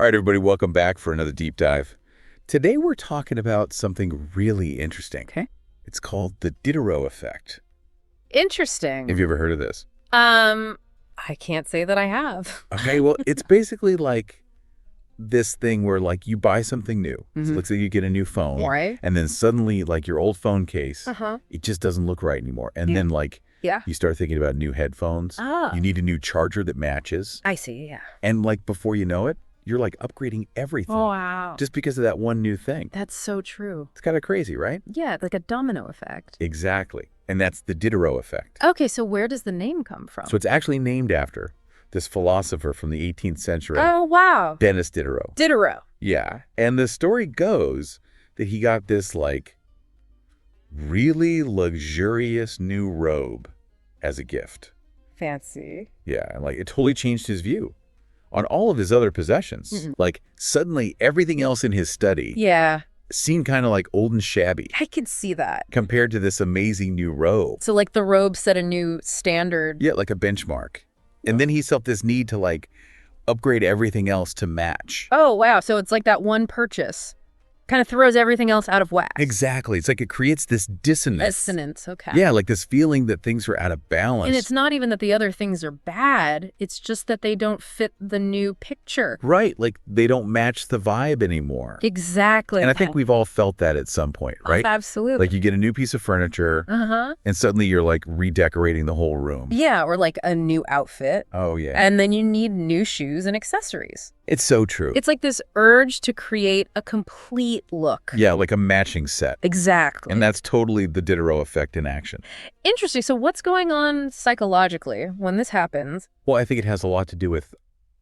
All right, everybody, welcome back for another deep dive. Today we're talking about something really interesting. Okay. It's called the Diderot Effect. Interesting. Have you ever heard of this? I can't say that I have. Okay, well, it's basically like this thing where, like, you buy something new. So it looks like you get a new phone. Right. And then suddenly, like, your old phone case, it just doesn't look right anymore. And then, like, you start thinking about new headphones. Oh. You need a new charger that matches. I see, yeah. And, like, before you know it, you're, like, upgrading everything. Oh, wow. Just because of that one new thing. That's so true. It's kind of crazy, right? Yeah, like a domino effect. Exactly. And that's the Diderot Effect. Okay, so where does the name come from? So it's actually named after this philosopher from the 18th century. Oh, wow. Denis Diderot. Diderot. Yeah. And the story goes that he got this, like, really luxurious new robe as a gift. Fancy. Yeah. And, like, it totally changed his view on all of his other possessions. Like, suddenly everything else in his study seemed kind of like old and shabby I could see that. compared to this amazing new robe. So like the robe set a new standard. Yeah, like a benchmark. And then he felt this need to, like, upgrade everything else to match. Oh, wow. So it's like that one purchase kind of throws everything else out of whack. Exactly. It's like it creates this dissonance. Dissonance, okay. Yeah, like this feeling that things are out of balance. And it's not even that the other things are bad. It's just that they don't fit the new picture. Right, like they don't match the vibe anymore. Exactly. And I think we've all felt that at some point, right? Absolutely. Like you get a new piece of furniture, and suddenly you're like redecorating the whole room. Yeah, or like a new outfit. Oh, yeah. And then you need new shoes and accessories. It's so true. It's like this urge to create a complete look. Yeah, like a matching set. Exactly. And that's totally the Diderot effect in action. Interesting. So what's going on psychologically when this happens? Well, I think it has a lot to do with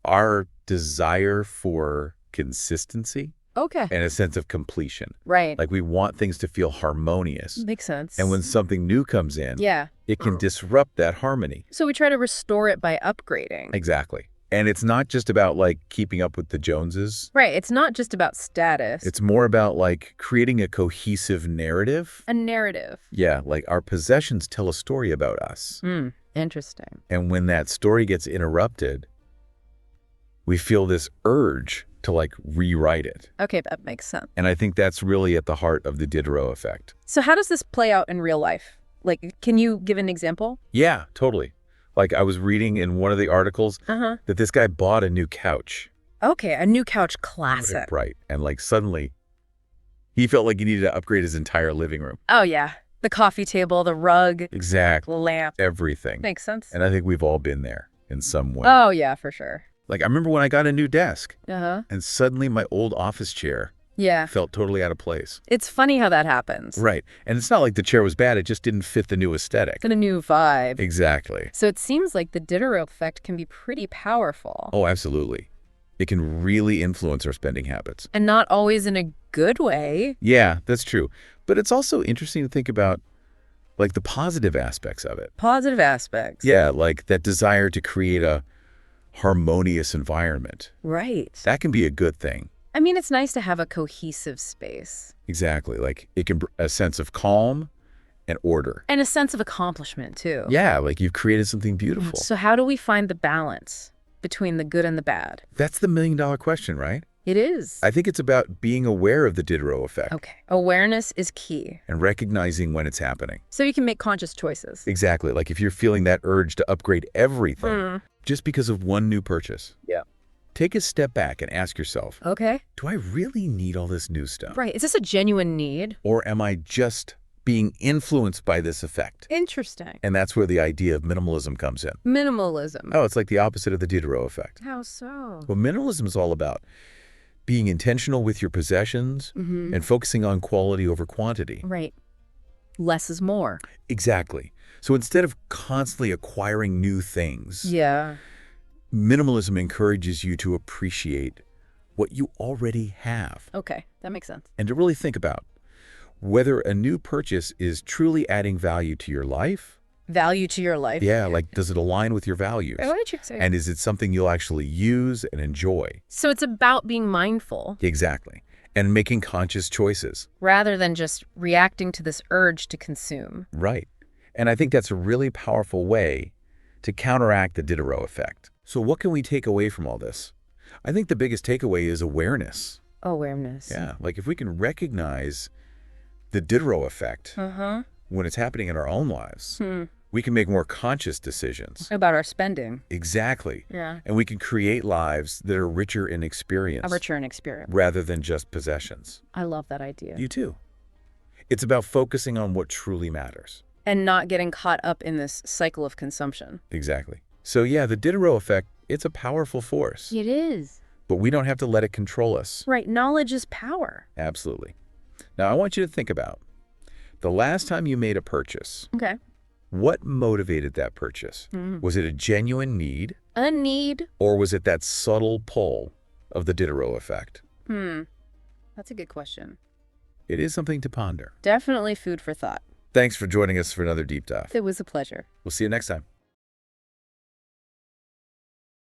our desire for consistency Okay. and a sense of completion. Right. Like we want things to feel harmonious. Makes sense. And when something new comes in, yeah, it can disrupt that harmony. so we try to restore it by upgrading. Exactly. And it's not just about, like, keeping up with the Joneses. Right. It's not just about status. It's more about, like, creating a cohesive narrative. a narrative. Yeah, like our possessions tell a story about us. Interesting. And when that story gets interrupted, we feel this urge to, like, rewrite it. Okay, that makes sense. And I think that's really at the heart of the Diderot effect. So how does this play out in real life? Like, can you give an example? Yeah, totally. Like I was reading in one of the articles that this guy bought a new couch. Okay, a new couch classic. Right. And like suddenly he felt like he needed to upgrade his entire living room. Oh, yeah. The coffee table, the rug, Exactly. lamp. Everything. Makes sense. And I think we've all been there in some way. Oh, yeah, for sure. Like I remember when I got a new desk Uh-huh. and suddenly my old office chair Yeah. felt totally out of place. It's funny how that happens. Right. And it's not like the chair was bad. It just didn't fit the new aesthetic. It's a new vibe. Exactly. So it seems like the Diderot effect can be pretty powerful. Oh, absolutely. It can really influence our spending habits. And not always in a good way. Yeah, that's true. But it's also interesting to think about, like, the positive aspects of it. Positive aspects. Yeah, like that desire to create a harmonious environment. Right. That can be a good thing. I mean, it's nice to have a cohesive space. Exactly. Like it can bring a sense of calm and order. And a sense of accomplishment, too. Yeah, like you've created something beautiful. So how do we find the balance between the good and the bad? That's the million-dollar question, right? It is. I think it's about being aware of the Diderot effect Okay. Awareness is key. and recognizing when it's happening. So you can make conscious choices. Exactly. Like if you're feeling that urge to upgrade everything just because of one new purchase. Yeah. Take a step back and ask yourself, Okay. do I really need all this new stuff? Right. Is this a genuine need? Or am I just being influenced by this effect? Interesting. And that's where the idea of minimalism comes in. Minimalism. Oh, it's like the opposite of the Diderot effect. How so? Well, minimalism is all about being intentional with your possessions and focusing on quality over quantity. Right. Less is more. Exactly. So instead of constantly acquiring new things, Yeah. minimalism encourages you to appreciate what you already have Okay. That makes sense. and to really think about whether a new purchase is truly adding value to your life. Value to your life. Yeah, like does it align with your values? Why did you say? And is it something you'll actually use and enjoy? So it's about being mindful Exactly. And making conscious choices. rather than just reacting to this urge to consume. Right. And I think that's a really powerful way to counteract the Diderot effect. So what can we take away from all this? I think the biggest takeaway is awareness. Awareness. Yeah, like if we can recognize the Diderot effect Uh-huh. when it's happening in our own lives, Hmm. we can make more conscious decisions. About our spending. Exactly. Yeah. And we can create lives that are richer in experience A richer in experience. rather than just possessions. I love that idea. You too. It's about focusing on what truly matters. And not getting caught up in this cycle of consumption. Exactly. So yeah, the Diderot effect, it's a powerful force, It is. but we don't have to let it control us. Right. Knowledge is power. Absolutely. Now, I want you to think about the last time you made a purchase. Okay. What motivated that purchase? Was it a genuine need, A need. or was it that subtle pull of the Diderot effect? That's a good question. It is something to ponder. Definitely food for thought. Thanks for joining us for another deep dive. It was a pleasure. We'll see you next time.